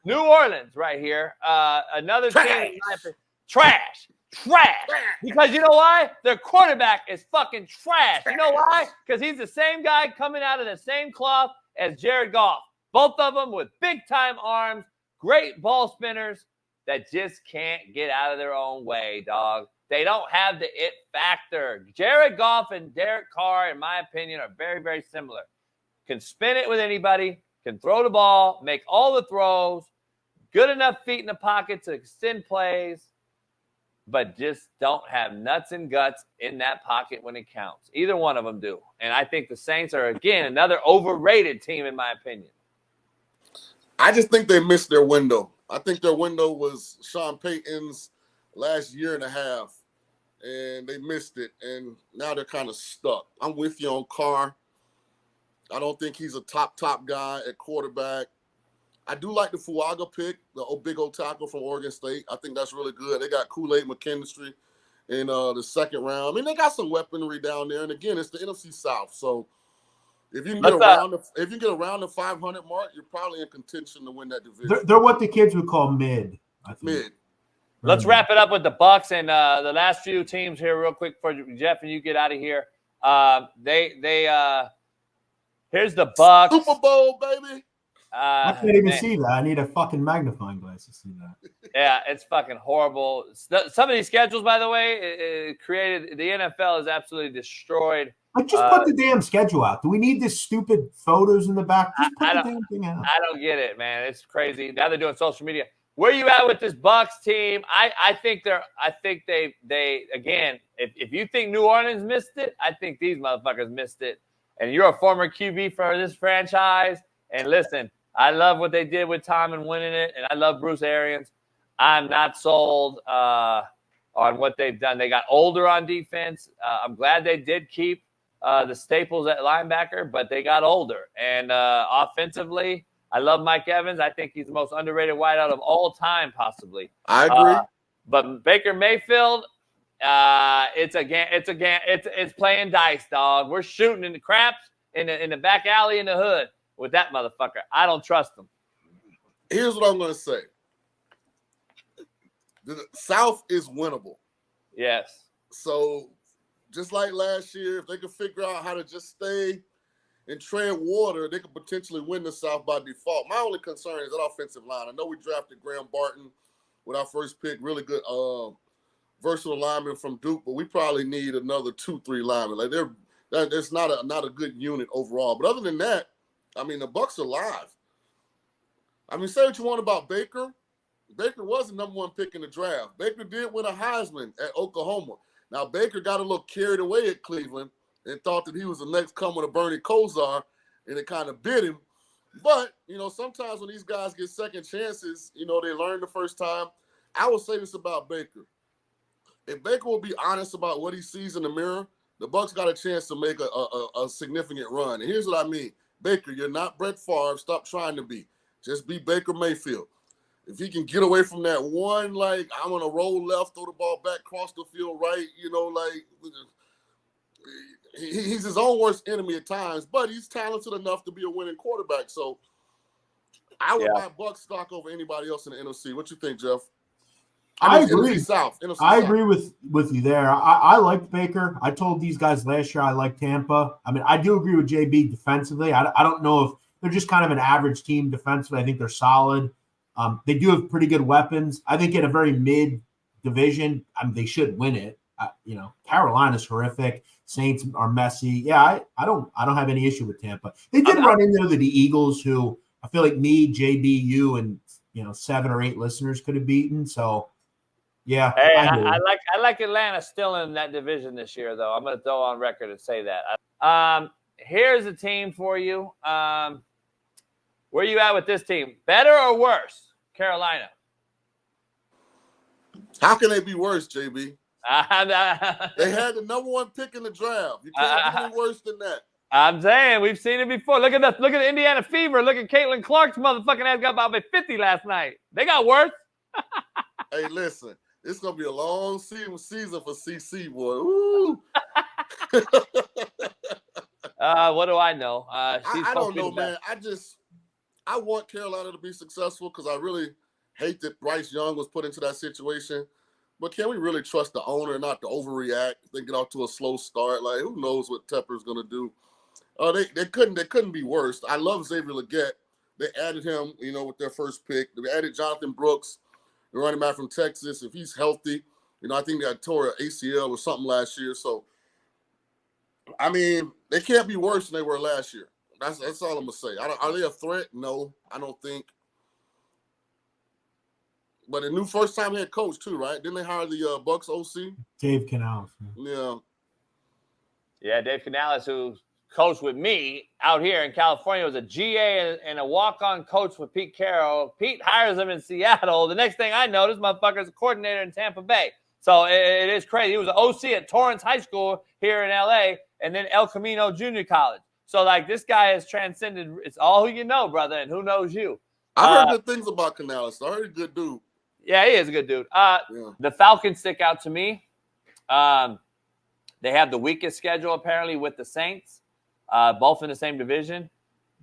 New Orleans right here. Another team. Trash. Because you know why? Their quarterback is fucking trash. You know why? Because he's the same guy coming out of the same cloth as Jared Goff. Both of them with big-time arms, great ball spinners that just can't get out of their own way, dog. They don't have the it factor. Jared Goff and Derek Carr, in my opinion, are very, very similar. Can spin it with anybody, can throw the ball, make all the throws, good enough feet in the pocket to extend plays, but just don't have nuts and guts in that pocket when it counts. Either one of them do. And I think the Saints are, again, another overrated team, in my opinion. I just think they missed their window. I think their window was Sean Payton's last year and a half, and they missed it, and now they're kind of stuck. I'm with you on Carr. I don't think he's a top guy at quarterback. I do like the Fuaga pick, the big old tackle from Oregon State. I think that's really good. They got Kool-Aid McKinstry in the second round. I mean, they got some weaponry down there. And again, it's the NFC South. So if you can get around the 500 mark, you're probably in contention to win that division. They're what the kids would call mid. I think. Mid. Let's wrap it up with the Bucs and the last few teams here, real quick, for Jeff and you get out of here. Here's the Bucs. Super Bowl, baby. I can't even see that. I need a fucking magnifying glass to see that. Yeah, it's fucking horrible. Some of these schedules, by the way, it created – the NFL is absolutely destroyed. Like, just put the damn schedule out. Do we need this stupid photos in the back? Just put the damn thing out. I don't get it, man. It's crazy. Now they're doing social media. Where you at with this Bucs team? I think they again, if you think New Orleans missed it, I think these motherfuckers missed it. And you're a former QB for this franchise. And listen, I love what they did with Tom and winning it, and I love Bruce Arians. I'm not sold on what they've done. They got older on defense. I'm glad they did keep the staples at linebacker, but they got older. And offensively, I love Mike Evans. I think he's the most underrated wideout of all time, possibly. I agree. But Baker Mayfield, it's playing dice, dog. We're shooting in the craps in the back alley in the hood with that motherfucker. I don't trust him. Here's what I'm going to say. The South is winnable. Yes. So just like last year, if they could figure out how to just stay and tread water, they could potentially win the South by default. My only concern is that offensive line. I know we drafted Graham Barton with our first pick, really good versatile lineman from Duke, but we probably need another 2-3 linemen. Like that's not a good unit overall. But other than that, I mean, the Bucs are live. I mean, say what you want about Baker. Baker was the number one pick in the draft. Baker did win a Heisman at Oklahoma. Now, Baker got a little carried away at Cleveland and thought that he was the next coming of Bernie Kosar, and it kind of bit him. But, sometimes when these guys get second chances, they learn the first time. I will say this about Baker. If Baker will be honest about what he sees in the mirror, the Bucs got a chance to make a significant run. And here's what I mean. Baker, you're not Brett Favre. Stop trying to be. Just be Baker Mayfield. If he can get away from that one, like, I'm going to roll left, throw the ball back, cross the field right, he's his own worst enemy at times, but he's talented enough to be a winning quarterback. So I would buy Bucs stock over anybody else in the NFC. What you think, Jeff? I agree. NFC South. I agree with you there. I liked Baker. I told these guys last year I like Tampa. I mean, I do agree with JB defensively. I don't know if they're just kind of an average team defensively. I think they're solid. They do have pretty good weapons. I think in a very mid division, they should win it. Carolina's horrific. Saints are messy. Yeah, I don't have any issue with Tampa. They did run into the Eagles, who I feel like me, JB, you, and 7 or 8 listeners could have beaten. So yeah. Hey, I like Atlanta still in that division this year, though. I'm going to throw on record and say that. Here's a team for you. Where you at with this team? Better or worse? Carolina. How can they be worse, JB? They had the number one pick in the draft. You can't be any worse than that. I'm saying we've seen it before. Look at the Indiana Fever. Look at Caitlin Clark's motherfucking ass got about 50 last night. They got worse. Hey, listen, it's gonna be a long season for CC, boy. Ooh. What do I know? I don't know, man. I I want Carolina to be successful because I really hate that Bryce Young was put into that situation. But can we really trust the owner not to overreact? They get off to a slow start. Like, who knows what Tepper's going to do? They couldn't be worse. I love Xavier Legette. They added him, with their first pick. They added Jonathan Brooks, the running back from Texas. If he's healthy, I think they tore an ACL or something last year. So, I mean, they can't be worse than they were last year. That's all I'm gonna say. Are they a threat? No, I don't think. But a new first-time head coach too, right? Didn't they hire the Bucs OC? Dave Canales. Yeah, Dave Canales, who coached with me out here in California, was a GA and a walk-on coach with Pete Carroll. Pete hires him in Seattle. The next thing I know, this motherfucker's a coordinator in Tampa Bay. So it is crazy. He was an OC at Torrance High School here in LA and then El Camino Junior College. So, this guy has transcended. It's all who you know, brother, and who knows you. I heard good things about Canales. I heard he's a good dude. Yeah, he is a good dude. The Falcons stick out to me. They have the weakest schedule, apparently, with the Saints, both in the same division.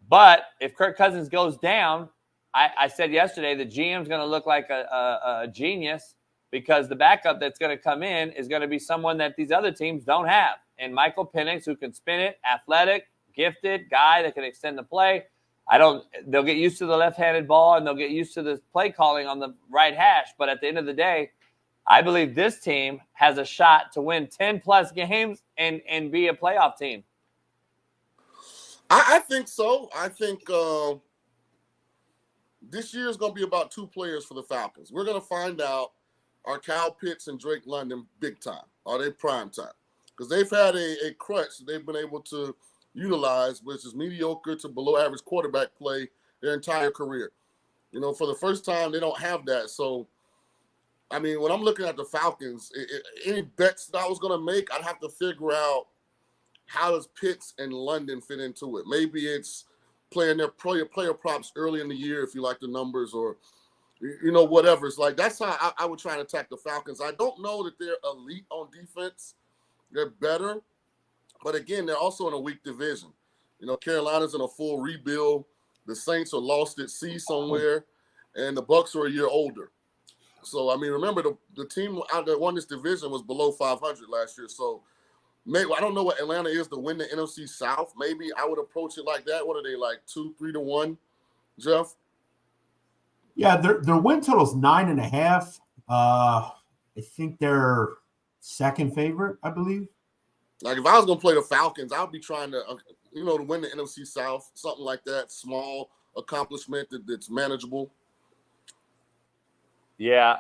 But if Kirk Cousins goes down, I said yesterday the GM's going to look like a genius because the backup that's going to come in is going to be someone that these other teams don't have. And Michael Penix, who can spin it, athletic, gifted guy that can extend the play. They'll get used to the left-handed ball and they'll get used to the play calling on the right hash. But at the end of the day, I believe this team has a shot to win 10-plus games and be a playoff team. I think so. I think this year is going to be about two players for the Falcons. We're going to find out, are Kyle Pitts and Drake London big time? Are they prime time? Because they've had a crutch that they've been able to utilize, which is mediocre to below average quarterback play their entire career. For the first time, they don't have that. So, I mean, when I'm looking at the Falcons, any bets that I was going to make, I'd have to figure out how does Pitts and London fit into it. Maybe it's playing their player props early in the year if you like the numbers or, whatever. It's like that's how I would try and attack the Falcons. I don't know that they're elite on defense. They're better. But again, they're also in a weak division. Carolina's in a full rebuild. The Saints are lost at sea somewhere, and the Bucs are a year older. So, I mean, remember the team out that won this division was below 500 last year. So, maybe I don't know what Atlanta is to win the NFC South. Maybe I would approach it like that. What are they, like 2-3-1, Jeff? Yeah, their win total is 9.5. I think they're second favorite, I believe. Like, if I was going to play the Falcons, I would be trying to, to win the NFC South, something like that, small accomplishment that's manageable. Yeah.